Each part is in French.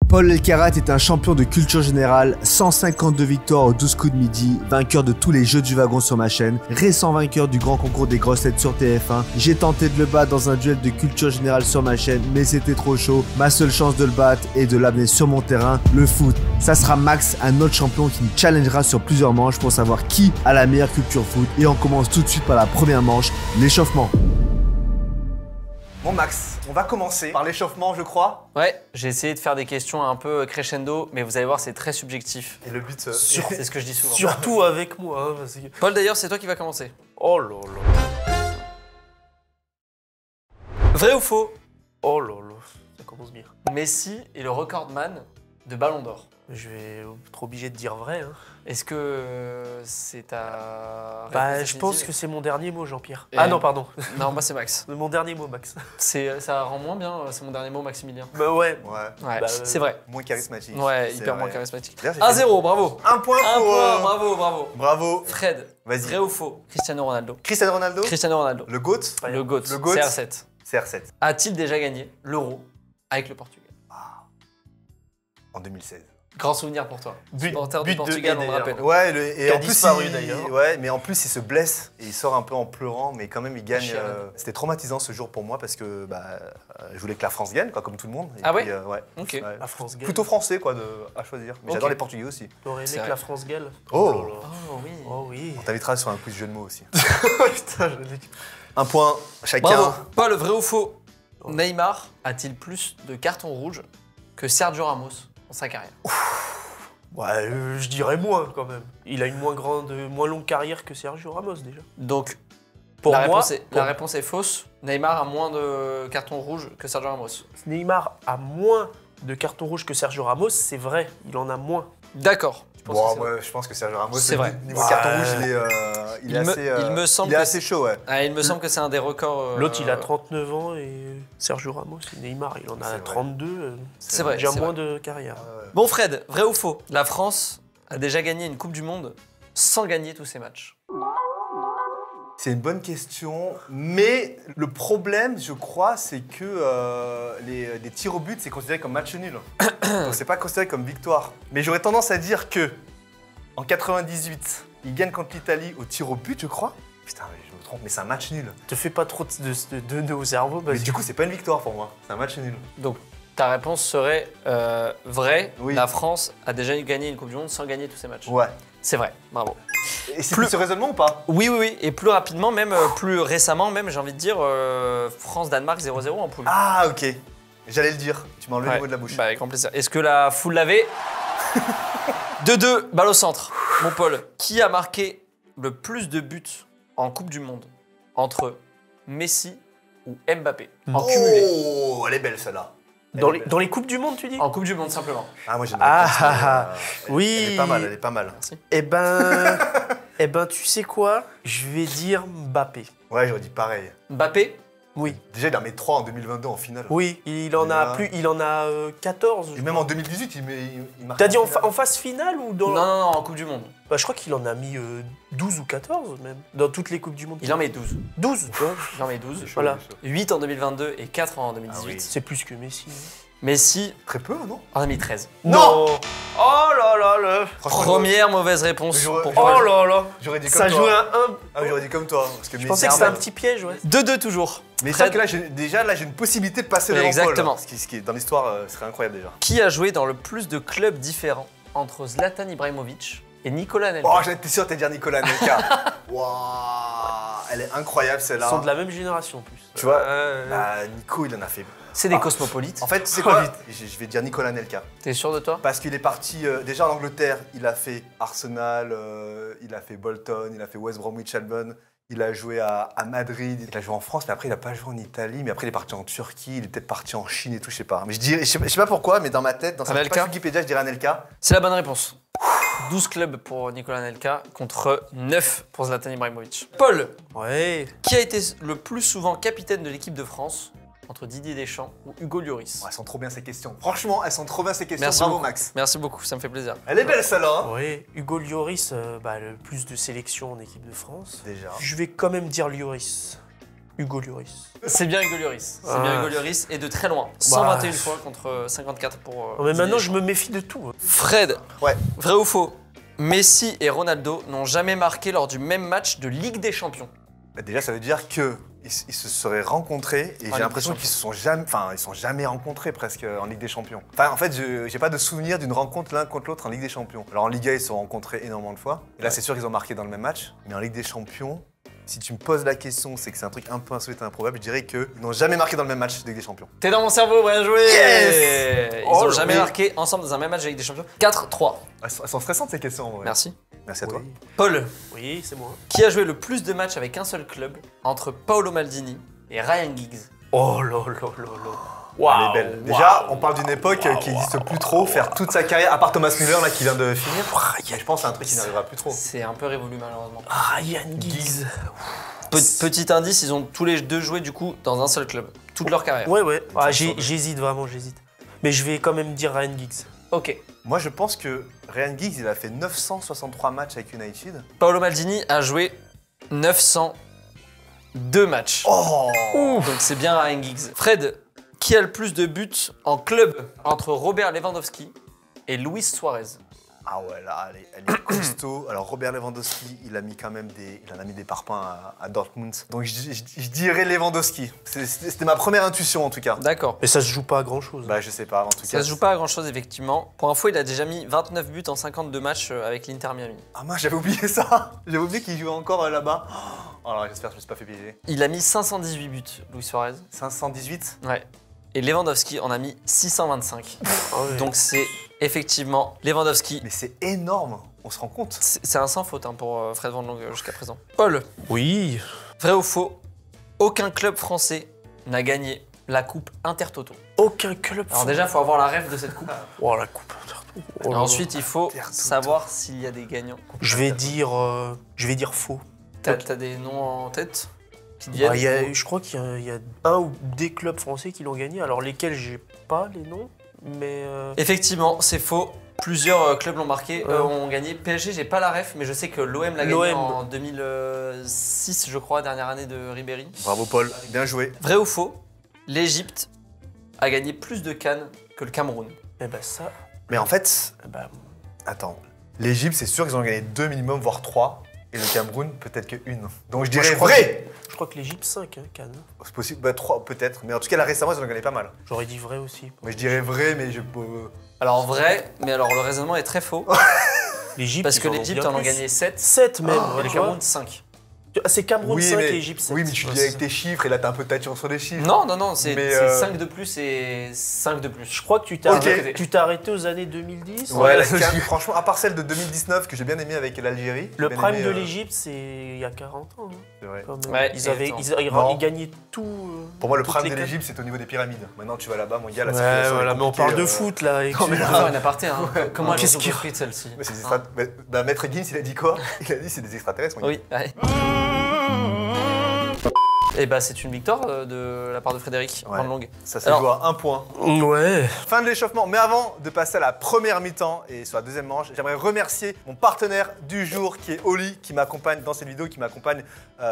Paul Elkarat est un champion de culture générale, 152 victoires aux 12 coups de midi, vainqueur de tous les jeux du wagon sur ma chaîne, récent vainqueur du grand concours des grosses têtes sur TF1. J'ai tenté de le battre dans un duel de culture générale sur ma chaîne, mais c'était trop chaud. Ma seule chance de le battre est de l'amener sur mon terrain, le foot. Ça sera Max, un autre champion qui me challengera sur plusieurs manches pour savoir qui a la meilleure culture foot. Et on commence tout de suite par la première manche, l'échauffement. Bon Max, on va commencer par l'échauffement je crois. Ouais, j'ai essayé de faire des questions un peu crescendo, mais vous allez voir c'est très subjectif. Et le but C'est ce que je dis souvent. Surtout avec moi. Hein, parce que... Paul d'ailleurs c'est toi qui vas commencer. Oh là là. Vrai ou faux? Oh là là, ça commence bien. Messi est le recordman de Ballon d'Or. Je vais être obligé de dire vrai. Hein. Est-ce que c'est ta Bah, réponse je pense définitive? que c'est mon dernier mot, Jean-Pierre. Et- Ah non, pardon. Non, moi c'est Max. Mon dernier mot, Max. Ça rend moins bien, c'est mon dernier mot, Maximilien. Bah ouais. Ouais, Ouais, Bah, c'est vrai. moins charismatique. Ouais, C'est hyper vrai. moins charismatique. D'ailleurs, j'ai fait 1-0, bravo. Un point Un pour... point, bravo. Bravo. Fred, Vas-y. vrai ou faux? Cristiano Ronaldo. Cristiano Ronaldo. Cristiano Ronaldo. Le GOAT. Le GOAT. Le GOAT. CR7. CR7. A-t-il déjà gagné l'Euro avec le Portugal? En 2016. Grand souvenir pour toi. Supporter du but de Portugal, on le Eder. rappelle. Ouais, et Qui a en plus disparu, il... d'ailleurs. Ouais, mais en plus il se blesse et il sort un peu en pleurant, mais quand même il gagne. Chienne. C'était traumatisant ce jour pour moi parce que je voulais que la France gagne, quoi, comme tout le monde. Et Ah puis, ouais ouais. Ok. Ouais. La France gagne. Plutôt français quoi à choisir. Mais Ok. j'adore les Portugais aussi. T'aurais aimé C'est que vrai. la France gagne. Oh. là là. Oh oui. Oh oui. On t'invitera sur un quiz jeu de mots aussi. Putain, je l'ai dit. Un point chacun. Bravo. Pas le vrai ou faux. Neymar a-t-il plus de cartons rouges que Sergio Ramos dans sa carrière? Ouais, je dirais moins quand même. Il a une moins longue carrière que Sergio Ramos déjà. Donc, Pour la, moi, réponse est fausse. Neymar a moins de cartons rouges que Sergio Ramos. Neymar a moins de cartons rouges que Sergio Ramos, c'est vrai, il en a moins. D'accord. Tu penses que Bon, c'est vrai? moi, je pense que Sergio Ramos, C'est vrai. Niveau Ouais. carton rouge, il est Il me semble il est que assez chaud, ouais. Ah, il me semble que c'est un des records. L'autre, il a 39 ans et Sergio Ramos, Neymar, il en C'est a vrai. 32. C'est vrai. Déjà c'est moins vrai. de carrière. Bon, Fred, vrai ou faux? La France a déjà gagné une Coupe du Monde sans gagner tous ses matchs. C'est une bonne question, mais le problème, je crois, c'est que les tirs au but, c'est considéré comme match nul. Donc c'est pas considéré comme victoire. Mais j'aurais tendance à dire que en 98, ils gagnent contre l'Italie au tir au but, je crois. Putain, mais je me trompe, mais c'est un match nul. Te fais pas trop de nœuds au cerveau Mais parce du coup, c'est pas une victoire pour moi. C'est un match nul. Donc, ta réponse serait vraie. Oui. La France a déjà gagné une Coupe du Monde sans gagner tous ses matchs. Ouais. C'est vrai, bravo. Et c'est plus ce raisonnement ou pas? Oui. Et plus rapidement, même plus récemment, même, j'ai envie de dire, France-Danemark 0-0 en poule. Ah, ok. J'allais le dire. Tu m'as enlevé Ouais. le mot de la bouche. Bah, avec grand plaisir. Est-ce que la foule l'avait? 2-2, balle au centre. Mon Paul, qui a marqué le plus de buts en Coupe du Monde entre Messi ou Mbappé en cumulé? Oh, elle est belle celle-là. dans les Coupes du Monde, tu dis En Coupe du Monde, simplement. Ah, moi j'aime Ah, bien. ah, ah. Oui. Elle est pas mal, elle est pas mal. Merci. Eh ben, tu sais quoi? Je vais dire Mbappé. Ouais, j'aurais dit pareil. Mbappé? Oui. Déjà, il en met 3 en 2022 en finale. Oui, il en a Déjà. plus, il en a 14. Et même en 2018, il marque. T'as dit en finale. phase finale ou dans... Non, en Coupe du Monde. Bah, je crois qu'il en a mis 12 ou 14 même, dans toutes les Coupes du Monde. Il en met 12. 12, tu vois. Il en met 12. Chaud, Voilà. chaud. 8 en 2022 et 4 en 2018. Ah oui. C'est plus que Messi. hein. Messi Très peu, non? en a mis 13. Non. Oh là là là. Franchement, Première mauvaise réponse J'aurais- pour j'aurais- Paul. Oh là là. j'aurais dit comme Ça toi. jouait à 1. Ah oui, j'aurais dit comme toi. Parce que Je pensais que c'était un petit piège, ouais. 2-2 toujours. Mais Fred, ça que là, j'ai une possibilité de passer devant Exactement. Paul. Ce qui est dans l'histoire serait incroyable déjà. qui a joué dans le plus de clubs différents entre Zlatan Ibrahimovic et Nicolas Anelka? Oh, j'étais sûr que t'allais dire Nicolas Anelka. Waouh, elle est incroyable Ils celle-là. sont de la même génération en plus. Tu vois, Ouais. bah, Nico, il en a fait. C'est des cosmopolites. En fait, c'est Oh, quoi? vite. Je vais dire Nicolas Anelka. T'es sûr de toi? Parce qu'il est parti déjà en Angleterre, il a fait Arsenal, il a fait Bolton, il a fait West Bromwich Albion, il a joué à Madrid, il a joué en France, mais après il n'a pas joué en Italie, mais après il est parti en Turquie, il est peut-être parti en Chine et tout, je sais pas. Mais je sais pas pourquoi, mais dans ma tête, dans sa Anelka page Wikipédia, je dirais Anelka. C'est la bonne réponse. 12 clubs pour Nicolas Anelka contre 9 pour Zlatan Ibrahimovic. Paul, Ouais. qui a été le plus souvent capitaine de l'équipe de France entre Didier Deschamps ou Hugo Lloris? Oh, elles sont trop bien ces questions. Franchement, elles sont trop bien ces questions. Merci Bravo beaucoup. Max. Merci beaucoup, ça me fait plaisir. Elle est belle celle-là. Hein Ouais. Hugo Lloris, le plus de sélections en équipe de France. déjà. Je vais quand même dire Lloris. Hugo Lloris. C'est bien Hugo Lloris. C'est Ah. bien Hugo Lloris et de très loin. 121 fois contre 54 pour. Non, mais maintenant, je me méfie de tout. Hein. Fred, Ouais. vrai ou faux? Messi et Ronaldo n'ont jamais marqué lors du même match de Ligue des Champions. Bah, déjà, ça veut dire que ils se seraient rencontrés et Ligue j'ai des l'impression qu'ils se sont jamais, enfin, ils sont jamais rencontrés presque en Ligue des Champions. Enfin, en fait, j'ai pas de souvenir d'une rencontre l'un contre l'autre en Ligue des Champions. Alors en Liga, ils se sont rencontrés énormément de fois. Et là, c'est sûr qu'ils ont marqué dans le même match. Mais en Ligue des Champions, si tu me poses la question, c'est que c'est un truc un peu insolite et improbable. Je dirais qu'ils n'ont jamais marqué dans le même match de Ligue des Champions. T'es dans mon cerveau, bien joué! Yes. Ils Oh, n'ont jamais oui. marqué ensemble dans un même match de Ligue des Champions. 4-3. Elles sont stressantes ces questions en vrai. Merci. Merci à toi. Oui. Paul, Oui, c'est moi. qui a joué le plus de matchs avec un seul club entre Paolo Maldini et Ryan Giggs? Oh là là là là. Elle Waouh. est belle. Déjà, on parle d'une époque qui n'existe plus trop, faire toute sa carrière, à part Thomas Müller là qui vient de finir. Mais je pense que c'est un truc qui n'arrivera plus trop. C'est un peu révolu malheureusement. Ryan Giggs. Petit indice, ils ont tous les deux joué du coup dans un seul club, toute leur carrière. Ouais, ouais. Ah, Ça j'hésite vraiment, j'hésite. Mais je vais quand même dire Ryan Giggs. Ok. Moi, je pense que Ryan Giggs, il a fait 963 matchs avec United. Paolo Maldini a joué 902 matchs. Oh Donc c'est bien Ryan Giggs. Fred, qui a le plus de buts en club entre Robert Lewandowski et Luis Suarez? Ah ouais, là, elle est costaud. Alors, Robert Lewandowski, il a mis quand même il en a mis des parpaings à Dortmund. Donc, je dirais Lewandowski. C'était ma première intuition, en tout cas. D'accord. Mais ça se joue pas à grand chose. Bah, je sais pas, en tout cas. Ça se joue pas à grand chose effectivement. Pour info, il a déjà mis 29 buts en 52 matchs avec l'Inter Miami. Ah mince, j'avais oublié ça. J'avais oublié qu'il jouait encore là-bas. Oh, alors, j'espère que je me suis pas fait piéger. Il a mis 518 buts, Luis Suarez. 518. Ouais. Et Lewandowski en a mis 625. Ah ouais. Donc c'est effectivement Lewandowski. Mais c'est énorme. On se rend compte. C'est un sans faute hein, pour Fred Van Long jusqu'à présent. Paul, Oui. vrai ou faux? Aucun club français n'a gagné la coupe Intertoto. Aucun club. Alors déjà, il faut avoir la rêve de cette coupe. Oh la coupe. Oh là là. Ensuite, il faut Intertoto. savoir s'il y a des gagnants. Je vais dire faux. T'as des noms en tête qui te Bah, viennent? je crois qu'il y a un ou des clubs français qui l'ont gagné. Alors lesquels j'ai pas les noms, mais Effectivement, c'est faux. Plusieurs clubs l'ont marqué, Ouais. ont gagné. PSG, j'ai pas la ref, mais je sais que l'OM l'a gagné L'OM. en 2006, je crois, dernière année de Ribéry. Bravo, Paul. Bien joué. Vrai ou faux? L'Égypte a gagné plus de CAN que le Cameroun. eh ben ça, Mais en fait, eh ben, attends. L'Égypte, c'est sûr qu'ils ont gagné 2 minimum, voire 3. Et le Cameroun, peut-être que 1. Donc, je dirais je crois vrai. je crois que l'Égypte 5, hein, Cannes. C'est possible. Bah, 3, peut-être. Mais en tout cas, là, récemment, ils en ont gagné pas mal. J'aurais dit vrai aussi. Mais je dirais vrai, mais je peux. Alors vrai, mais alors le raisonnement est très faux. L'Égypte, Parce que ils l'Égypte bien en a plus. gagné 7 7 même. et ouais, le tu vois. Cameroun 5. C'est Cameroun 5 et Égypte 7. Oui, mais tu Ouais, dis avec tes chiffres et là, t'as un peu de tâture sur les chiffres. Non, c'est Mais, 5 de plus et 5 de plus. Je crois que tu t'es Ok. arrêté aux années 2010. Ouais, la CAN, franchement, à part celle de 2019 que j'ai bien aimé avec l'Algérie. Le j'ai bien prime aimé, de l'Égypte, c'est il y a 40 ans. hein, C'est vrai. quand même. Ouais, ils, avaient, attends. Non. ils gagnaient tout. Pour moi, le toutes prime les de CAN. l'Égypte, c'est au niveau des pyramides. Maintenant, tu vas là-bas, mon gars, la Ouais, circulation est voilà, mais on compliquée, parle de foot là. Non, mais excuse-moi. là, un aparté. Hein. Comment elle Qu'est-ce est qu'il- construite celle-ci? Mais c'est des bah, Maître Gims, il a dit quoi? Il a dit c'est des extraterrestres, mon gars. Oui, ouais. Et bah c'est une victoire de la part de Frédéric Ouais. Van Long. Ça se Alors- joue à 1 point. Ouais. Fin de l'échauffement. Mais avant de passer à la première mi-temps et sur la deuxième manche, j'aimerais remercier mon partenaire du jour qui est Oli, qui m'accompagne dans cette vidéo, qui m'accompagne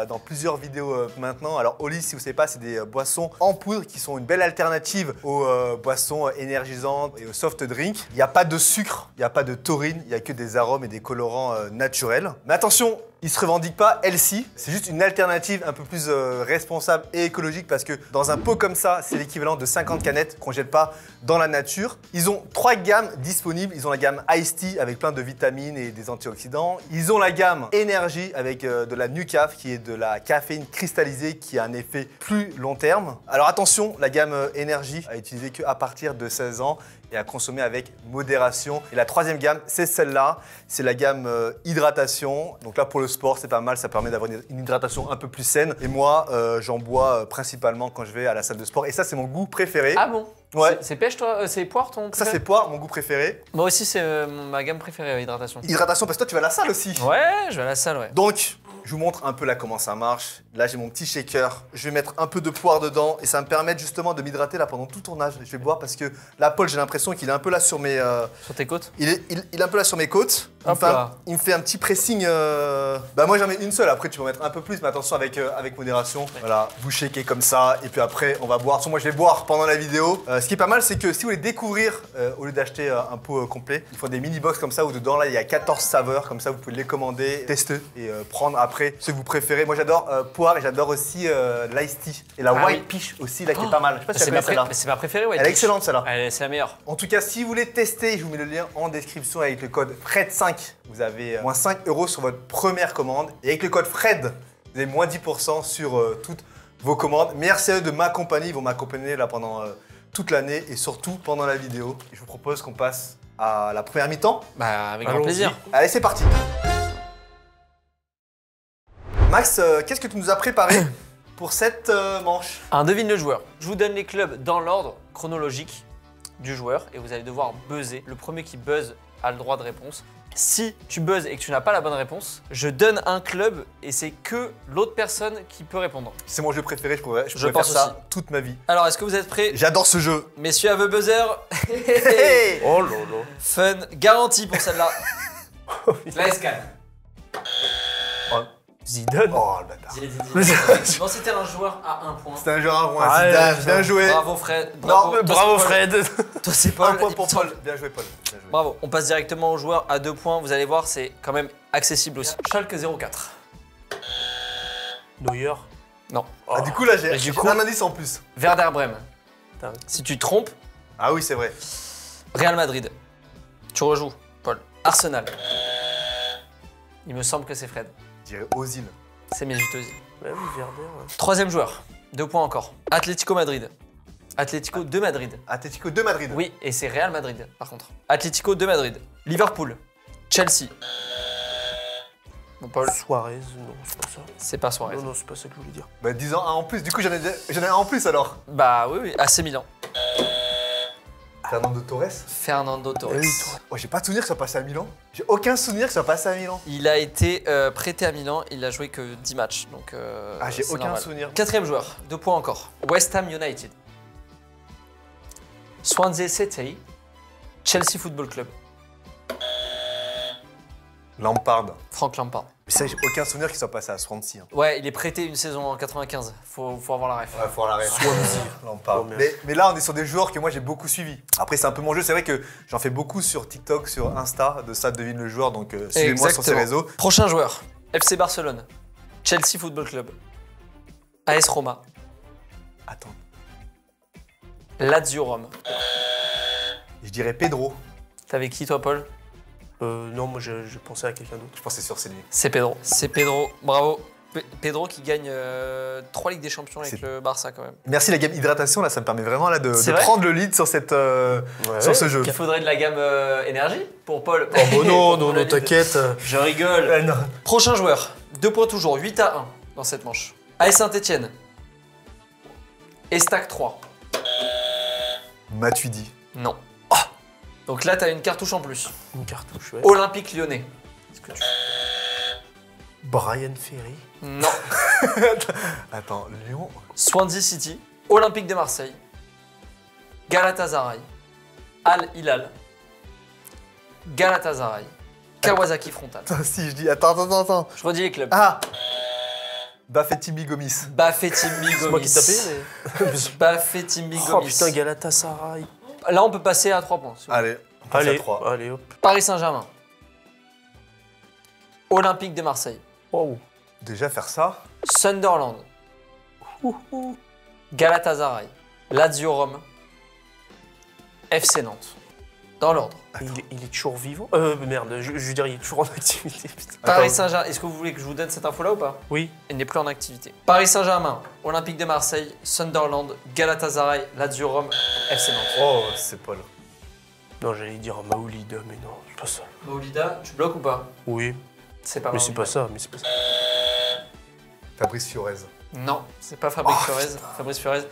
dans plusieurs vidéos maintenant. Alors Oli, si vous ne savez pas, c'est des boissons en poudre qui sont une belle alternative aux boissons énergisantes et aux soft drinks. Il n'y a pas de sucre, il n'y a pas de taurine, il n'y a que des arômes et des colorants naturels. Mais attention, il se revendique pas healthy, c'est juste une alternative un peu plus responsable et écologique parce que dans un pot comme ça, c'est l'équivalent de 50 canettes qu'on jette pas dans la nature. Ils ont 3 gammes disponibles. Ils ont la gamme Iced Tea avec plein de vitamines et des antioxydants. Ils ont la gamme Energy avec de la Nucaf qui est de la caféine cristallisée qui a un effet plus long terme. Alors attention, la gamme Energy à utiliser qu'à partir de 16 ans et à consommer avec modération. Et la troisième gamme, c'est celle-là. C'est la gamme hydratation. Donc là, pour le sport, c'est pas mal. Ça permet d'avoir une hydratation un peu plus saine. Et moi, j'en bois principalement quand je vais à la salle de sport. Et ça, c'est mon goût préféré. Ah bon? Ouais. C'est pêche toi? C'est poire ton Ça, préféré? c'est poire, mon goût préféré. Moi aussi c'est ma gamme préférée hydratation. Hydratation, parce que toi, tu vas à la salle aussi. Ouais, je vais à la salle, ouais. Donc, je vous montre un peu là comment ça marche. Là, j'ai mon petit shaker. Je vais mettre un peu de poire dedans et ça va me permettre justement de m'hydrater là pendant tout tournage. Je vais boire parce que là, Paul, j'ai l'impression qu'il est un peu là sur mes... Sur tes côtes. Il est un peu là sur mes côtes. Hop là. Il me fait un petit pressing. Bah moi j'en mets une seule. Après tu peux en mettre un peu plus, mais attention avec modération. Voilà, vous shakez comme ça et puis après on va boire. Moi je vais boire pendant la vidéo. Ce qui est pas mal, c'est que si vous voulez découvrir, au lieu d'acheter un pot complet, il faut des mini box comme ça où dedans là il y a 14 saveurs comme ça. Vous pouvez les commander, tester et prendre après ce que vous préférez. Moi j'adore poire et j'adore aussi l'ice tea et la Ah white oui. peach aussi là qui est pas mal. Je sais pas si tu connais celle-là. C'est ma préférée, ouais. Elle est excellente celle-là. C'est la meilleure. En tout cas, si vous voulez tester, je vous mets le lien en description avec le code FRED5. Vous avez moins 5 € sur votre première commande. Et avec le code FRED, vous avez moins 10% sur toutes vos commandes. Merci à eux de m'accompagner. Ils vont m'accompagner là pendant toute l'année et surtout pendant la vidéo. Et je vous propose qu'on passe à la première mi-temps. Bah, avec grand Allons-y. plaisir. Allez, c'est parti. Max, qu'est-ce que tu nous as préparé pour cette manche? Un devine le joueur. Je vous donne les clubs dans l'ordre chronologique du joueur et vous allez devoir buzzer. Le premier qui buzz a le droit de réponse. Si tu buzzes et que tu n'as pas la bonne réponse, je donne un club et c'est que l'autre personne qui peut répondre. C'est mon jeu préféré, je pourrais Je faire pense ça aussi. toute ma vie. Alors, est-ce que vous êtes prêts? J'adore ce jeu. Messieurs, à vos buzzers. Hey Oh là là. Fun, garanti pour celle-là. La escale. Zidane. Oh le bâtard. Effectivement, c'était un joueur à un point. C'était un joueur à point, Ah, Zidane, ouais, bien joué. Bravo Fred. Non, mais Toi, Bravo c'est Paul. Fred. Toi c'est Un Paul. point Et pour puis, Paul. Bien joué Paul. Bien joué. Bravo. On passe directement au joueur à 2 points. Vous allez voir, c'est quand même accessible aussi. Schalke 04. Neuer. Non. Ah, du coup là Et j'ai du coup- un indice en plus. Werder Bremen. Putain. Si tu te trompes, Ah oui c'est vrai. Real Madrid. Tu rejoues, Paul. Arsenal. Il me semble que c'est Fred. Je dirais Ozil. C'est Mesut Özil. Ouais, oui, Werder. Ouais. Troisième joueur. 2 points encore. Atlético Madrid. Atlético de Madrid. Atlético de Madrid. Oui, et c'est Real Madrid par contre. Atlético de Madrid. Liverpool. Chelsea. Bon Paul, Suarez, non, c'est pas ça. c'est pas Suarez. Non, non, c'est pas ça que je voulais dire. Bah disons un en plus. Du coup j'en ai un en plus alors. Bah oui, AC Milan. Fernando Torres. Fernando Torres. Eh oui, toi. Oh, j'ai pas de souvenir que ça passé à Milan. J'ai aucun souvenir que ça passé à Milan. Il a été prêté à Milan, il a joué que 10 matchs. Donc, Ah j'ai c'est aucun normal. souvenir. Quatrième joueur, 2 points encore. West Ham United. Swansea City. Chelsea Football Club. Lampard. Frank Lampard. Mais ça j'ai aucun souvenir qu'il soit passé à Swansea. Hein. Ouais, il est prêté une saison en 95. Faut avoir la ref. Ouais, faut avoir la Swansea. Lampard. Oh, merde. Mais là on est sur des joueurs que moi j'ai beaucoup suivis. Après c'est un peu mon jeu. C'est vrai que j'en fais beaucoup sur TikTok, sur Insta de ça devine le joueur. Donc suivez-moi sur ces Exactement. réseaux. Prochain joueur, FC Barcelone. Chelsea Football Club. AS Roma. Attends. Lazio Rome. Je dirais Pedro. T'avais qui toi Paul? Non, moi je pensais à quelqu'un d'autre. Je pensais sur c'est lui. C'est Pedro. C'est Pedro. Bravo. Pedro qui gagne 3 Ligues des Champions avec C'est- le Barça quand même. Merci la gamme hydratation, là ça me permet vraiment là, de C'est vrai prendre le lead sur, cette, sur ce jeu. Il faudrait de la gamme énergie pour Paul. Oh bon, non, Pour non, la non, Ligue. t'inquiète. Je rigole. Prochain joueur. 2 points toujours. 8-1 dans cette manche. AS Saint-Etienne. Estac 3. Matuidi. Non. Donc là, t'as une cartouche en plus. Une cartouche, ouais. Olympique Lyonnais. Est-ce que tu- Brian Ferry. Non. Attends, Lyon. Swansea City. Olympique de Marseille. Galatasaray. Al Hilal. Galatasaray. Kawasaki Frontale. Attends, si je dis. Attends. Je redis les clubs. Ah Bafetimbi Gomis. Bafetimbi Gomis. C'est moi qui tapais, mais. Bafetimbi Oh Gomis. putain, Galatasaray. Là, on peut passer à 3 points. s'il vous plaît. Allez, on passe à Allez, 3. allez, hop. Paris Saint-Germain. Olympique de Marseille. Wow. Déjà faire ça. Sunderland. Galatasaray. Lazio Rome. FC Nantes. Dans l'ordre. Il est toujours vivant. Merde, je veux dire, il est toujours en activité. Putain. Paris Attends. Saint-Germain. Est-ce que vous voulez que je vous donne cette info-là ou pas? Oui. Il n'est plus en activité. Paris Saint-Germain. Olympique de Marseille. Sunderland. Galatasaray. Lazio Rome. FC Nantes. Oh, c'est Paul. Non, j'allais dire Maoulida, mais non, c'est pas ça. Maoulida, tu bloques ou pas? Oui, C'est pas mais c'est Maoulida. pas ça, mais c'est pas ça. Fabrice Fiorez. Non, c'est pas Fabrice Oh, Fiorez. Fabrice Fiorez.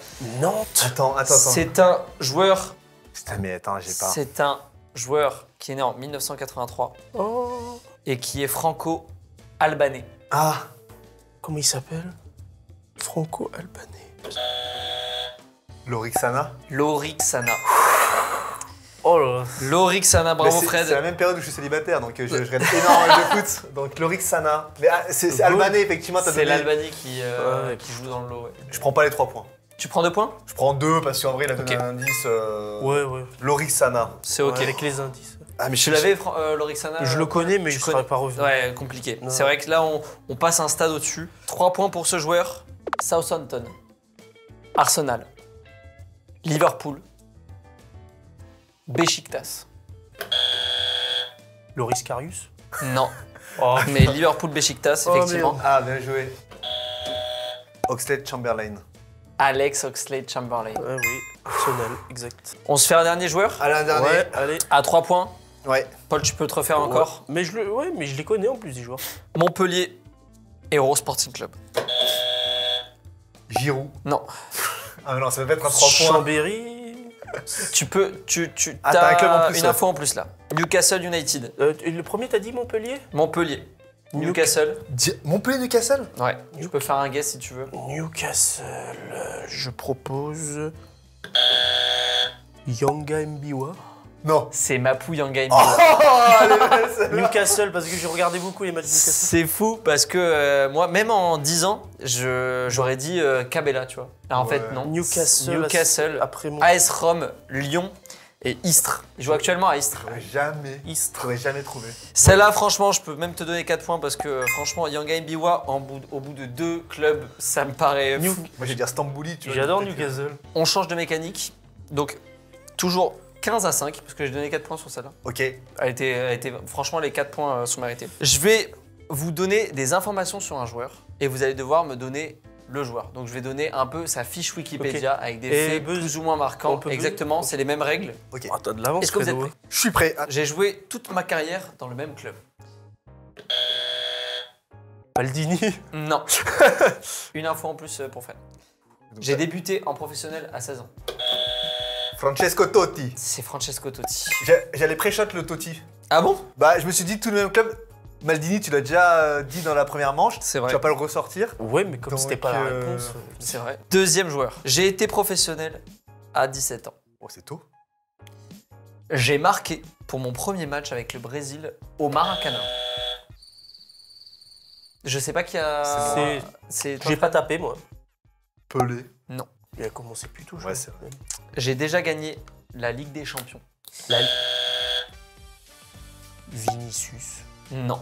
Nantes. Attends. C'est un joueur. Putain, mais attends, j'ai pas. C'est un joueur qui est né en 1983 Oh. et qui est franco-albanais. Ah Comment il s'appelle? Franco-albanais. Lorixana. Lorixana. Oh là là. Lorixana, bravo Mais Fred. C'est la même période où je suis célibataire, donc je regarde énormément de foot. Donc Lorixana. Mais c'est albanais, effectivement. t'as C'est donné- l'Albanie qui Ouais. joue dans le lot. Ouais. Je prends pas les 3 points. Tu prends 2 points? Je prends 2 parce qu'en vrai, il a donné Ok. un indice. Ouais. Lorixana. C'est ok. Ouais, avec les indices. Ah, mais Tu l'avais, Lorixana? Je le connais, mais tu je ne connais- serais pas revenu. Ouais, compliqué. Non. C'est vrai que là, on passe un stade au-dessus. 3 points pour ce joueur. Southampton. Arsenal. Liverpool. Beşiktaş. Loris Karius. Non. Oh, Mais Liverpool Beşiktaş, effectivement. Ah, bien joué. Oxlade Chamberlain. Alex Oxlade-Chamberlain. ouais, oui. Arsenal, exact. On se fait un dernier joueur Allez, un dernier. Ouais, allez. à 3 points. Ouais. Paul, tu peux te refaire encore. Mais mais je les connais en plus, des joueurs. Montpellier. Héros Sporting Club. Giroud. Non. Ah, mais non, ça va pas être un 3 points. Chambéry. Tu peux. Ah, t'as un club en plus, une ouais. info en plus là. Newcastle United. Le premier, t'as dit Montpellier? Montpellier. Newcastle. Montpellier Newcastle. Ouais. Tu peux faire un guess si tu veux. Newcastle, je propose. Yanga Mbiwa. Non. C'est Mapou Yanga. Oh, elle est belle, celle-là. Newcastle, parce que j'ai regardé beaucoup les matchs de Newcastle. C'est fou parce que moi, même en 10 ans, j'aurais dit Cabella, tu vois. Et en Ouais. fait, non. Newcastle. Après mon. AS Rome, Lyon et Istres. Il joue actuellement à Istres. J'aurais jamais trouvé. Celle-là, franchement, je peux même te donner 4 points parce que franchement, Yanga Mbiwa, au bout de 2 clubs, ça me paraît fou. Moi, je vais dire Stambouli, tu vois. J'adore peut-être que- Newcastle. On change de mécanique. Donc, toujours 15 à 5 parce que j'ai donné 4 points sur celle-là. Ok. Franchement, les 4 points sont mérités. Je vais vous donner des informations sur un joueur et vous allez devoir me donner le joueur. Donc, je vais donner un peu sa fiche Wikipédia avec des Et faits buzz. plus ou moins marquants. On peut buzz. Exactement, c'est les mêmes règles. Ok. Ah, t'as de l'avance, Est-ce que vous êtes Fredo. prêts? Je suis prêt. Ah, J'ai joué toute ma carrière dans le même club. Maldini. Non. Une info en plus pour Fred. J'ai débuté en professionnel à 16 ans. Francesco Totti. C'est Francesco Totti. J'allais pré-shot le Totti. Ah bon? Bah, je me suis dit tout le même club. Maldini, tu l'as déjà dit dans la première manche. C'est vrai. Tu vas pas le ressortir. Ouais, mais comme Donc, c'était pas la réponse. C'est vrai. Deuxième joueur. J'ai été professionnel à 17 ans. Oh, c'est tôt. J'ai marqué pour mon premier match avec le Brésil au Maracanã. Je sais pas qui a. C'est. J'ai pas tapé, moi. Pelé. Non. Il a commencé plus tôt, je Ouais, crois. c'est vrai. J'ai déjà gagné la Ligue des Champions. Vinicius. Non.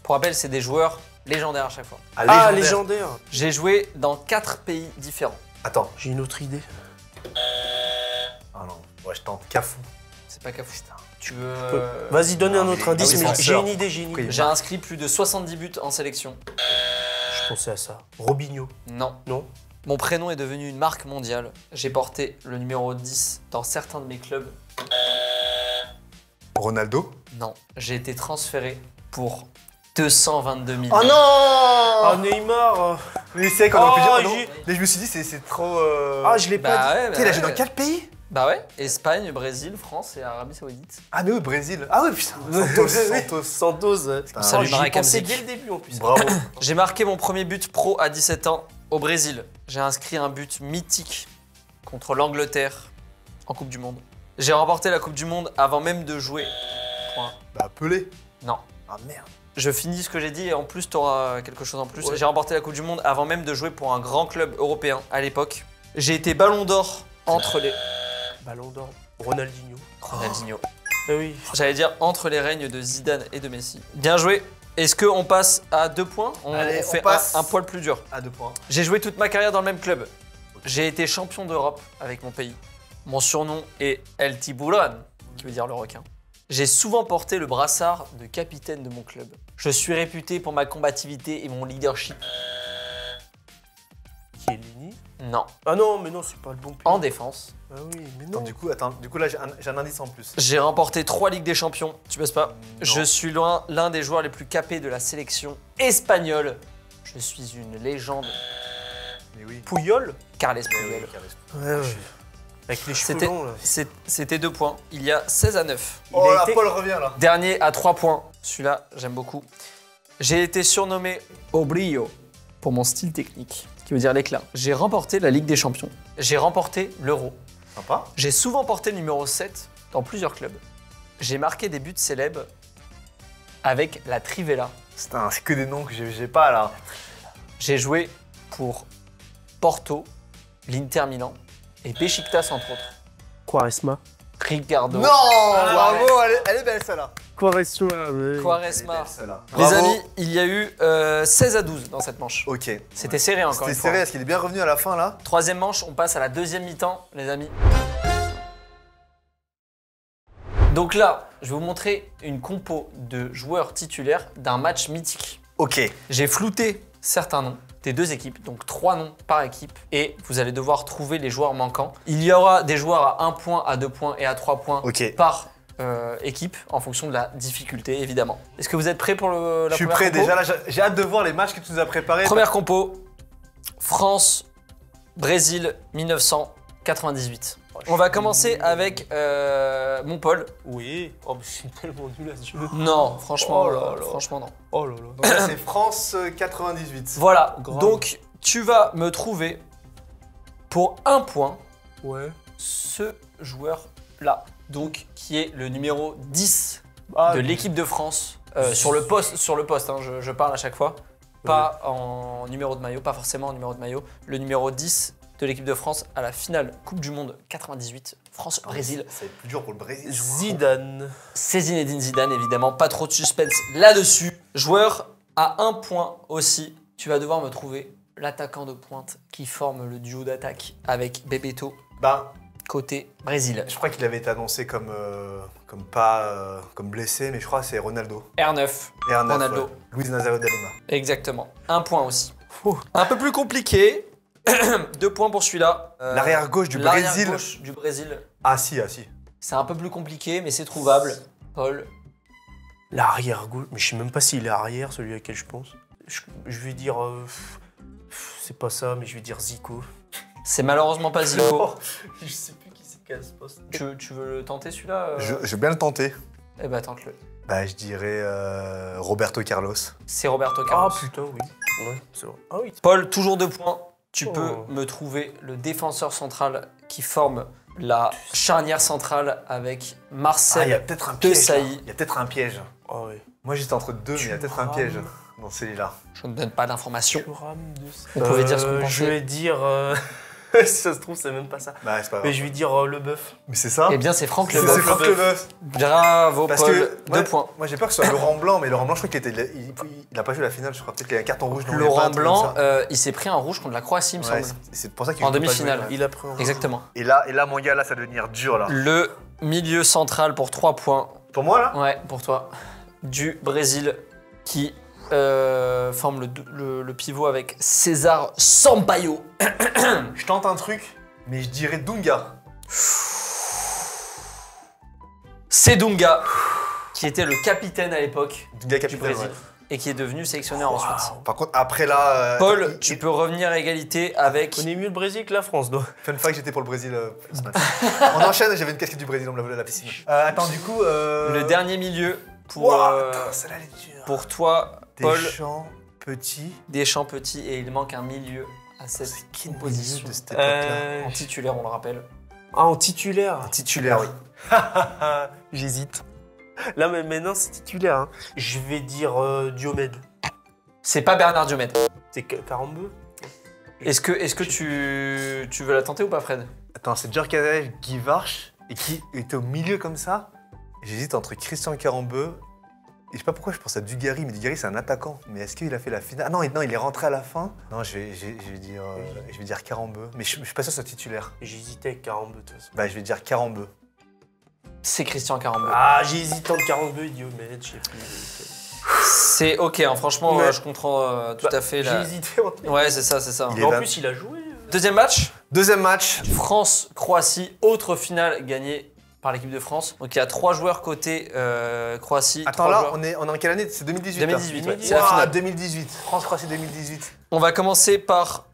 Pour rappel, c'est des joueurs légendaires à chaque fois. Ah, légendaire. J'ai joué dans 4 pays différents. Attends. J'ai une autre idée. Ah non. Ouais, je tente. Cafou. C'est pas Cafou. Tu veux. Vas-y, donne non, un mais autre les- indice, ah oui, mais c'est j'ai sûr. une idée, Oui. J'ai inscrit plus de 70 buts en sélection. Je pensais à ça. Robinho. Non. Non. Mon prénom est devenu une marque mondiale. J'ai porté le numéro 10 dans certains de mes clubs. Ronaldo. Non. J'ai été transféré pour 222 000. Oh non. Ah, Neymar. Mais c'est qu'on aurait pu dire. Oh, oh non. j'ai- Mais je me suis dit, c'est trop. Ah, je l'ai Bah pas dit. ouais, Tu sais, il a joué dans quel pays? Bah ouais. Espagne, Brésil, France et Arabie Saoudite. Ah, mais oui, Brésil. Ah, oui, putain. Santos. Santos. Santos. Salut, J'y Marek pensais Hamzik. dès le début, en plus. Bravo. J'ai marqué mon premier but pro à 17 ans au Brésil. J'ai inscrit un but mythique contre l'Angleterre en Coupe du Monde. J'ai remporté la Coupe du Monde avant même de jouer. Point. Bah, Pelé. Non. Ah, merde. Je finis ce que j'ai dit et en plus, tu auras quelque chose en plus. Ouais. J'ai remporté la Coupe du Monde avant même de jouer pour un grand club européen à l'époque. J'ai été ballon d'or entre les. Ballon d'or. Ronaldinho. Ronaldinho. Ah oui. J'allais dire entre les règnes de Zidane et de Messi. Bien joué. Est-ce qu'on passe à 2 points? Allez, on fait passe. un poil plus dur. À 2 points. J'ai joué toute ma carrière dans le même club. J'ai été champion d'Europe avec mon pays. Mon surnom est El Tiburon, qui veut dire le requin. J'ai souvent porté le brassard de capitaine de mon club. Je suis réputé pour ma combativité et mon leadership. Chiellini. Non. Ah non, mais non, c'est pas le bon pays. En défense. Ah oui, mais Attends, non. du coup là, j'ai un indice en plus. J'ai remporté 3 Ligues des Champions. Tu baisses pas? Non. Je suis l'un des joueurs les plus capés de la sélection espagnole. Je suis une légende. Mais oui. Puyol. Carles Mais oui, Puyol. Carles. Ouais, ouais. Avec les cheveux C'était- longs, là. C'était 2 points. Il y a 16-9. Oh a là, été- Paul revient là. Dernier à 3 points. Celui-là, j'aime beaucoup. J'ai été surnommé Obrillo pour mon style technique, ce qui veut dire l'éclat. J'ai remporté la Ligue des Champions. J'ai remporté l'Euro. Sympa. J'ai souvent porté le numéro 7 dans plusieurs clubs. J'ai marqué des buts célèbres avec la Trivella. Putain, c'est que des noms que j'ai pas là. J'ai joué pour Porto, l'Inter Milan et Beşiktaş entre autres. Quaresma. Ricardo. Non, bravo, elle est belle celle-là. Quaresma. Quaresma. Celle-là. Les Bravo. amis, il y a eu 16 à 12 dans cette manche. Ok. C'était serré encore C'était une fois. serré, est-ce qu'il est bien revenu à la fin là? Troisième manche, on passe à la deuxième mi-temps, les amis. Donc là, je vais vous montrer une compo de joueurs titulaires d'un match mythique. Ok. J'ai flouté certains noms des deux équipes, donc 3 noms par équipe, et vous allez devoir trouver les joueurs manquants. Il y aura des joueurs à 1 point, à 2 points et à 3 points Ok. par équipe, en fonction de la difficulté, évidemment. Est-ce que vous êtes prêts pour la Je suis première prêt compo déjà, là j'ai hâte de voir les matchs que tu nous as préparés. Première compo, France, Brésil, 1998. On va commencer avec mon Paul. Oui. Oh, mais c'est tellement nul à ce jeu. Non, franchement, Oh là là. franchement non. Oh là là. Donc là c'est France 98. Voilà, Grave. donc tu vas me trouver pour 1 point Ouais. ce joueur-là, donc qui est le numéro 10 Ah, de l'équipe de France sur le poste, hein, je parle à chaque fois, pas en numéro de maillot, pas forcément en numéro de maillot, le numéro 10 de l'équipe de France à la finale Coupe du Monde 98, France-Brésil. Ça va être plus dur pour le Brésil. Zidane. C'est Zinedine Zidane, évidemment, pas trop de suspense là-dessus. Joueur à 1 point aussi, tu vas devoir me trouver l'attaquant de pointe qui forme le duo d'attaque avec Bebeto Bah, côté Brésil. je crois qu'il avait été annoncé comme blessé, mais je crois que c'est Ronaldo. R9, Et un Ronaldo. ouais. Luis Nazario de Lima. exactement. 1 point aussi. Un peu plus compliqué, 2 points pour celui-là. L'arrière gauche du L'arrière Brésil. gauche du Brésil. Ah si, ah si. C'est un peu plus compliqué, mais c'est trouvable. Paul. L'arrière gauche. Mais je sais même pas s'il est arrière, celui à quel je pense. Je vais dire. C'est pas ça, mais je vais dire Zico. C'est malheureusement pas Zico. Je sais plus qui c'est qu'à ce poste. Tu veux le tenter celui-là Je veux bien le tenter. Eh ben tente-le. Bah, je dirais Roberto Carlos. C'est Roberto Ah Carlos. putain, oui. Ouais, c'est vrai. Ah oui. Paul, toujours 2 points. Tu Oh. peux me trouver le défenseur central qui forme la charnière centrale avec Ah, il y Marcel a peut-être un piège. là. Desailly. Il y a peut-être un piège. Ah ouais. Moi, j'étais entre deux, mais il y a peut-être un piège dans celui-là. Je ne donne pas d'informations. Thuram de... On pouvait dire ce qu'on Je pensait. vais dire. Si ça se trouve, c'est même pas ça. Bah, c'est pas grave. Mais je vais dire Leboeuf. Mais c'est ça. Eh bien, c'est Franck C'est Leboeuf. Franck Leboeuf. Bravo, Parce Paul. que 2 points. moi j'ai peur que ce soit Laurent Blanc, mais Laurent Blanc, je crois qu'il a pas joué la finale, je crois peut-être qu'il y a un carton rouge. non, il y a pas Laurent un truc comme Blanc, ça. il s'est pris un rouge contre la Croatie, il me Ouais, semble. c'est pour ça qu'il En peut pas demi-finale. jouer. Il a pris un. Exactement. Et là, mon gars, là, ça va devenir dur là. Le milieu central pour 3 points. Pour moi là. Ouais, pour toi. Du Brésil qui forme le pivot avec César Sampaio. Je tente un truc, mais je dirais Dunga. C'est Dunga, qui était le capitaine à l'époque Dunga du capitaine. Brésil ouais. et qui est devenu sélectionneur ensuite. Par contre, après là. Paul, tu peux revenir à égalité avec. On est mieux le Brésil que la France, donc. Fun fact, j'étais pour le Brésil ce matin. On enchaîne, j'avais une casquette du Brésil, on me l'a volé à la piscine. Attends, du coup. Le dernier milieu pour, Ouah, celle-là, elle est dure. pour toi, Paul. Deschamps, Petit. Deschamps petit et il manque un milieu à cette C'est qui le position. milieu de cette époque-là En titulaire, on le rappelle. Ah, en titulaire. Titulaire, oui. J'hésite. Là, mais maintenant, c'est titulaire. Hein. Je vais dire Diomède. C'est pas Bernard Diomède. C'est Carambeu. Est-ce que tu veux la tenter ou pas, Fred? Attends, c'est Djorkaeff, Guy Varche, et qui était au milieu comme ça. J'hésite entre Christian Carambeu. Et je sais pas pourquoi je pense à Dugarry, mais Dugarry c'est un attaquant. Mais est-ce qu'il a fait la finale? Ah non, il est rentré à la fin. Non, je vais dire Carambeu. Mais je suis pas sûr que ce soit titulaire. J'hésitais avec Carambeu, de toute façon. Bah, je vais dire Carambeu. C'est Christian Carambeu. Ah, j'ai hésité entre Carambeu et Diomède, je sais plus. C'est ok, hein, franchement, Ouais. je comprends tout à fait J'ai la. hésité entre les Ouais, c'est ça, c'est ça. Il Mais est en là. plus, il a joué. Deuxième match, Deuxième match. France-Croatie, autre finale gagnée par l'équipe de France. Donc il y a 3 joueurs côté Croatie. Attends, 3 là, joueurs. on est en quelle année? C'est 2018. là. 2018, ouais, c'est Ouah, la finale. 2018. France-Croatie 2018. On va commencer par.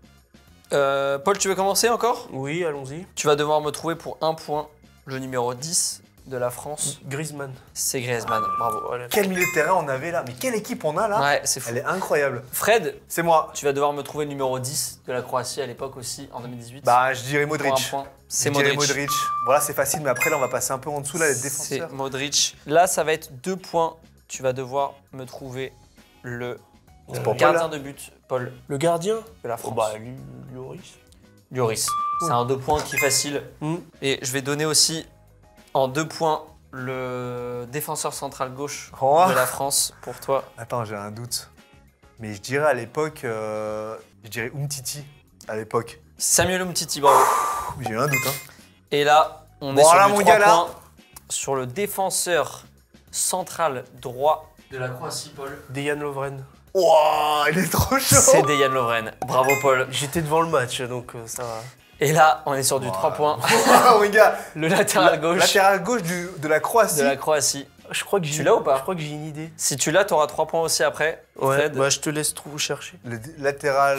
Paul, tu veux commencer encore? Oui, allons-y. Tu vas devoir me trouver pour 1 point le numéro 10 de la France, Griezmann. c'est Griezmann. Bravo. Voilà. Quel milieu de terrain on avait là? Mais quelle équipe on a là? Ouais, c'est fou. Elle est incroyable. Fred, C'est moi. tu vas devoir me trouver le numéro 10 de la Croatie à l'époque aussi, en 2018. Bah, je dirais Pour un Modric. point. C'est Je dirais Modric. Voilà, c'est facile, mais après là, on va passer un peu en dessous là, les C'est défenseurs. Modric. Là, ça va être 2 points. Tu vas devoir me trouver le C'est pour Paul, gardien là. de but, Paul, Le gardien de la Oh France. bah, Lloris. Lloris. C'est un 2 points qui est facile. Mm. Et je vais donner aussi en 2 points le défenseur central gauche Oh. de la France pour toi. Attends, j'ai un doute. Mais je dirais à l'époque, je dirais Umtiti à l'époque. Samuel Umtiti, bravo. J'ai eu un doute, hein. Et là, on est Voilà, sur mon du 3 gars, là. points sur le défenseur central droit de la Croatie, Paul. Dejan Lovren. Wow, il est trop chaud. C'est Dejan Lovren. Bravo, Paul. J'étais devant le match, donc ça va. Et là, on est sur du Wow. 3 points. Wow, mon gars. Le latéral gauche Latéral gauche de la Croatie. de la Croatie. Je crois que Tu l'as ou pas? Je crois que j'ai une idée. Si tu l'as, tu auras 3 points aussi après. Ouais, Fred. bah je te laisse chercher. Le latéral.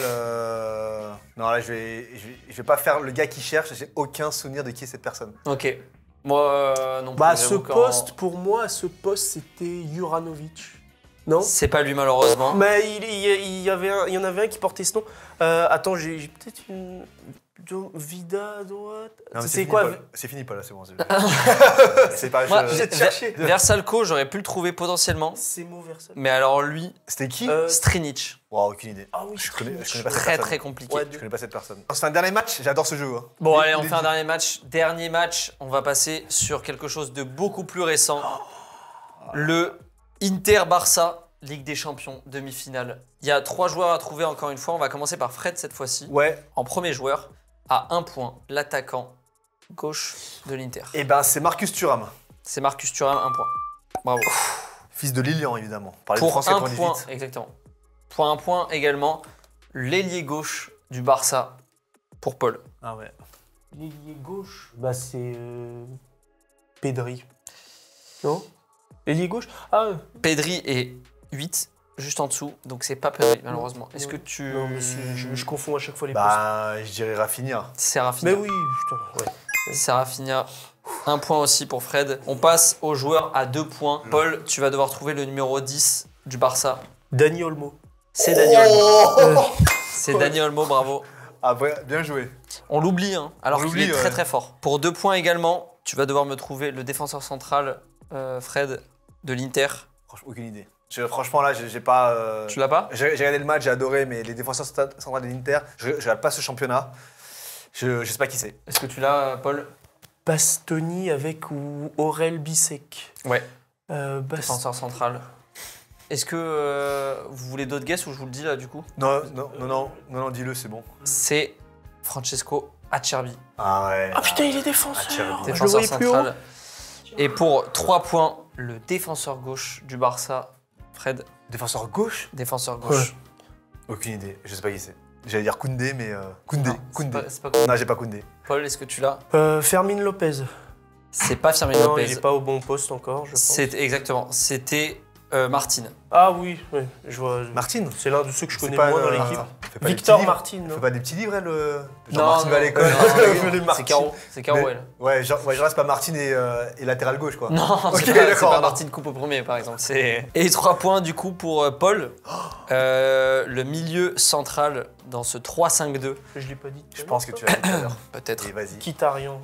Non, là, je vais pas faire le gars qui cherche. J'ai aucun souvenir de qui est cette personne. Ok. Moi, non plus. Bah ce j'avoue qu'en- poste, pour moi, ce poste, c'était Juranovic. Non? C'est pas lui, malheureusement. Mais il y en avait un qui portait ce nom. Attends, j'ai peut-être une... Vida à droite. Non, mais C'est fini, quoi? Paul. C'est fini, Paul, là, c'est bon. C'est pas. Moi, je- Versalco, j'aurais pu le trouver potentiellement. C'est mot Versailles. Mais alors lui, C'était qui? Strinic. Wow, aucune idée. Ah oui, Je connais pas cette Très personne. très compliqué. Ouais, Je connais pas cette personne. C'est un dernier match, j'adore ce jeu. Hein. Bon, Les- allez, on les fait un dix- dernier match. Dernier match, on va passer sur quelque chose de beaucoup plus récent. Le Inter-Barça, Ligue des Champions, demi-finale. Il y a 3 joueurs à trouver encore une fois. On va commencer par Fred cette fois-ci. Ouais. En premier joueur, à 1 point, l'attaquant gauche de l'Inter. Et ben, c'est Marcus Thuram. C'est Marcus Thuram, 1 point. Bravo. Fils de Lilian, évidemment. Parler de Pour France 1 98. point, exactement. Pour 1 point également, l'ailier gauche du Barça pour Paul. Ah ouais. L'ailier gauche, bah c'est Pedri. Non? L'ailier gauche? Ah, Pedri est 8, juste en dessous, donc c'est pas Pedri malheureusement. Est-ce que tu... non, mais je confonds à chaque fois les postes. Bah, je dirais Rafinha. C'est Rafinha. Mais oui, putain, ouais. C'est Rafinha. 1 point aussi pour Fred. On passe au joueur à 2 points. Paul, tu vas devoir trouver le numéro 10 du Barça. Dani Olmo. C'est Dani Olmo. Oh C'est Dani Olmo, bravo. Ah ouais, bien joué. On l'oublie, hein, alors On qu'il l'oublie, est très ouais. très fort. Pour 2 points également, tu vas devoir me trouver le défenseur central, Fred, de l'Inter. Franchement, aucune idée. Franchement, là, j'ai pas. Tu l'as pas? J'ai regardé le match, j'ai adoré, mais les défenseurs centrales de l'Inter, je regarde pas ce championnat. Je sais pas qui c'est. Est-ce que tu l'as, Paul? Bastoni avec ou Aurel Bissek. Ouais. Bastoni. Défenseur central. Est-ce que vous voulez d'autres guesses ou je vous le dis là du coup? Non, dis-le, c'est bon. C'est Francesco Acerbi, Ah ouais. Ah putain, il est défenseur. Acerbi. Je le défenseur voyais plus haut. central. Et pour 3 points, le défenseur gauche du Barça, Fred, Défenseur gauche? défenseur gauche. Aucune idée. Je sais pas qui c'est. J'allais dire Koundé, mais. Koundé. Non, c'est Koundé. pas- c'est pas- Non, j'ai pas Koundé. Paul, est-ce que tu l'as? Fermin Lopez. C'est pas Firmino Non, Lopez. il est pas au bon poste encore, je pense. C'est exactement. C'était Martin. Ah oui, ouais, je vois. Martine. C'est l'un de ceux que je C'est connais pas moins dans le- l'équipe. Fait pas des Victor petits livres. Martin, Fait non? pas des petits livres, elle Non, Jean-Martin va à l'école. c'est Caro. C'est Caro, Mais- elle. Ouais, genre, c'est pas Martine et latéral gauche, quoi. Non, Ok, c'est pas d'accord, non. Martin coupe au premier, par exemple. Et 3 points, du coup, pour Paul. Le milieu central dans ce 3-5-2. Je l'ai pas dit. Je pense que tu as dit tout à l'heure. Peut-être. Et vas-y. Kitarian.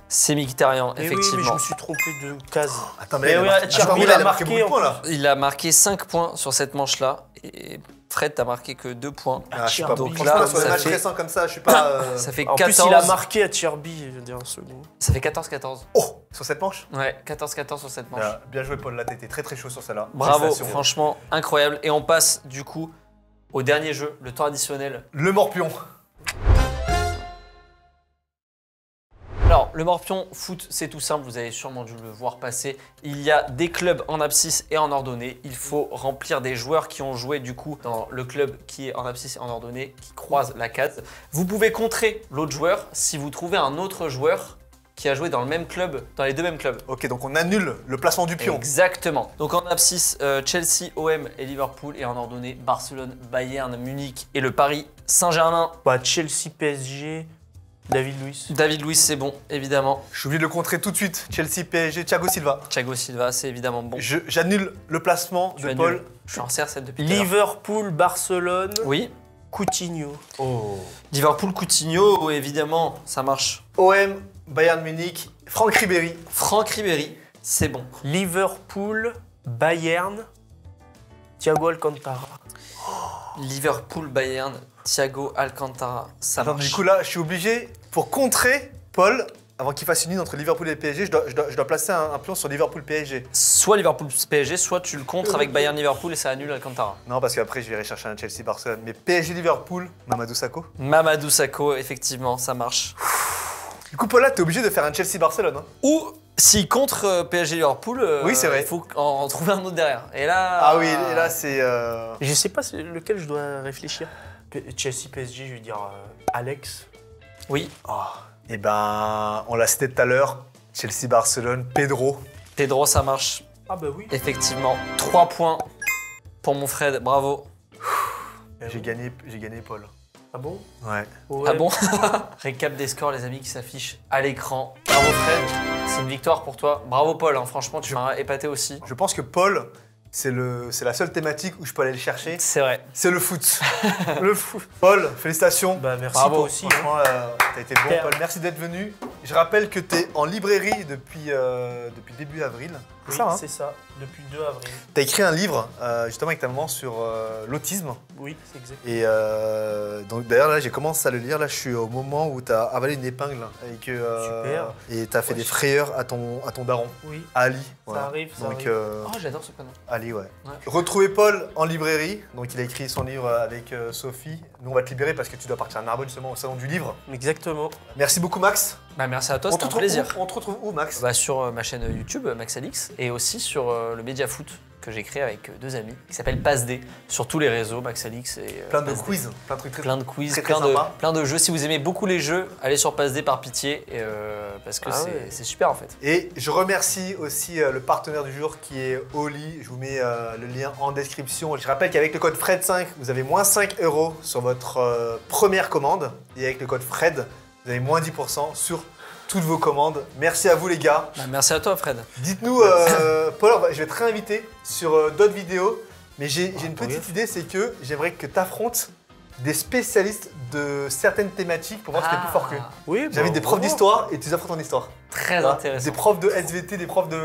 C'est Mkhitaryan, Eh oui, mais je effectivement. me suis trompé de case. Attends, Mais là, oui, il a marqué- Thierry, attends, il là, a il a marqué marqué beaucoup de points, là. Il a marqué 5 points sur cette manche-là. Et Fred, t'as marqué que 2 points. Ah, je suis pas Donc bon. là, Franchement, sur les ça matchs fait- récents comme ça, je suis pas. Ça fait En 14. plus, il a marqué à Cherby, je veux dire, un second. Ça fait 14-14. Oh, sur cette manche. Ouais, 14-14 sur cette manche. Bien joué, Paul. Là, t'étais très très chaud sur celle-là. Bravo, Félicitations. franchement, incroyable. Et on passe, du coup, au dernier jeu, le temps additionnel. Le Morpion. Alors, le Morpion foot, c'est tout simple, vous avez sûrement dû le voir passer. Il y a des clubs en abscisse et en ordonnée. Il faut remplir des joueurs qui ont joué du coup dans le club qui est en abscisse et en ordonnée, qui croise la case. Vous pouvez contrer l'autre joueur si vous trouvez un autre joueur qui a joué dans le même club, dans les deux mêmes clubs. Ok, donc on annule le placement du pion. Exactement. Donc en abscisse, Chelsea, OM et Liverpool. Et en ordonnée, Barcelone, Bayern, Munich et le Paris Saint-Germain. Bah, Chelsea, PSG, David Luiz. David Luiz, c'est bon, évidemment. Je suis obligé de le contrer tout de suite. Chelsea, PSG, Thiago Silva. Thiago Silva, c'est évidemment bon. J'annule le placement Tu de annules. Paul. Je suis en CR7 depuis tout à l'heure. Liverpool, Barcelone, Oui. Coutinho. Oh. Liverpool, Coutinho, évidemment, ça marche. OM, Bayern Munich, Franck Ribéry. Franck Ribéry, c'est bon. Liverpool, Bayern, Thiago Alcantara. Liverpool, Bayern, Thiago Alcantara, ça Attends, marche. du coup là, je suis obligé, pour contrer Paul, avant qu'il fasse une ligne entre Liverpool et PSG, je dois placer un pion sur Liverpool-PSG. Soit Liverpool PSG, soit tu le contres avec Bayern Liverpool et ça annule Alcantara. Non, parce qu'après, je vais aller chercher un Chelsea-Barcelone. Mais PSG-Liverpool, Mamadou Sakho. Mamadou Sakho, effectivement, ça marche. Du coup, Paul, là, t'es obligé de faire un Chelsea-Barcelone. Hein. Ou s'il contre PSG Liverpool, Oui, c'est vrai. il faut en trouver un autre derrière. Et là. Ah oui, et là, c'est... Je sais pas lequel je dois réfléchir. Chelsea PSG, je vais dire Alex. Oui, Eh ben, on l'a cité tout à l'heure, Chelsea-Barcelone, Pedro. Pedro, ça marche. Ah bah oui. Effectivement, 3 points pour mon Fred, bravo. J'ai gagné Paul. Ah bon? Ouais. Ouais. Ah bon? Récap des scores, les amis, qui s'affichent à l'écran. Bravo Fred, c'est une victoire pour toi. Bravo Paul, hein, franchement, tu m'as épaté aussi. Je pense que Paul, c'est la seule thématique où je peux aller le chercher. C'est vrai. C'est le foot. Le foot. Paul, félicitations. Bah merci Bravo. toi aussi. hein. Franchement, t'as été bon, Paul. Merci d'être venu. Je rappelle que t'es en librairie depuis début avril. C'est Oui, ça, hein? c'est ça, depuis le 2 avril. T'as écrit un livre, justement, avec ta maman sur l'autisme. Oui, c'est exact. Et donc, d'ailleurs, là, j'ai commencé à le lire. Là, je suis au moment où t'as avalé une épingle. Et que, Super. Et t'as fait Ouais. des frayeurs à ton daron, Oui, à Ali. ça Voilà. arrive, ça Donc, arrive. Oh, j'adore ce prénom. Ali, ouais. Ouais. Retrouvez Paul en librairie. Donc, il a écrit son livre avec Sophie. Nous, on va te libérer parce que tu dois partir à Narbonne, justement, au salon du livre. Exactement. Merci beaucoup, Max. Bah, merci à toi, On c'était te un retrouve plaisir. où, on te retrouve où, Max? Bah, sur ma chaîne YouTube, Max Alix, et aussi sur le Média Foot que j'ai créé avec 2 amis, qui s'appelle Passe D, sur tous les réseaux, Max Alix et Plein de Passe D. quiz, plein de trucs très Plein de quiz, très, très plein, de, sympa. plein de jeux. Si vous aimez beaucoup les jeux, allez sur Passe D par pitié, et, parce que Ah c'est ouais. c'est super en fait. Et je remercie aussi le partenaire du jour qui est Oli. Je vous mets le lien en description. Je rappelle qu'avec le code FRED5, vous avez moins 5 € sur votre première commande. Et avec le code FRED, vous avez moins 10% sur toutes vos commandes. Merci à vous les gars. Bah, merci à toi Fred. Dites-nous, Paul, je vais te réinviter sur d'autres vidéos. Mais j'ai une petite idée, c'est que j'aimerais que tu affrontes des spécialistes de certaines thématiques pour voir ce qui est plus fort qu'eux. Oui, J'invite des profs d'histoire et tu les affrontes en histoire. Très Voilà. intéressant. Des profs de SVT, des profs de.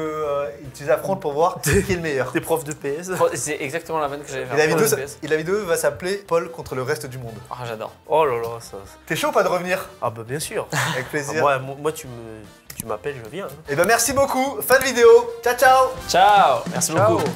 Tu les affrontes pour voir qui est le meilleur. Des profs de PS. C'est exactement la vanne que j'avais Et fait. la vidéo, la vidéo va s'appeler Paul contre le reste du monde. Ah, j'adore. Oh là là, ça. T'es chaud ou pas de revenir? Ah bah bien sûr. Avec Ah, plaisir. moi tu m'appelles, je viens. hein. Et ben merci beaucoup. Fin de vidéo. Ciao ciao. Ciao. Merci Ciao. beaucoup.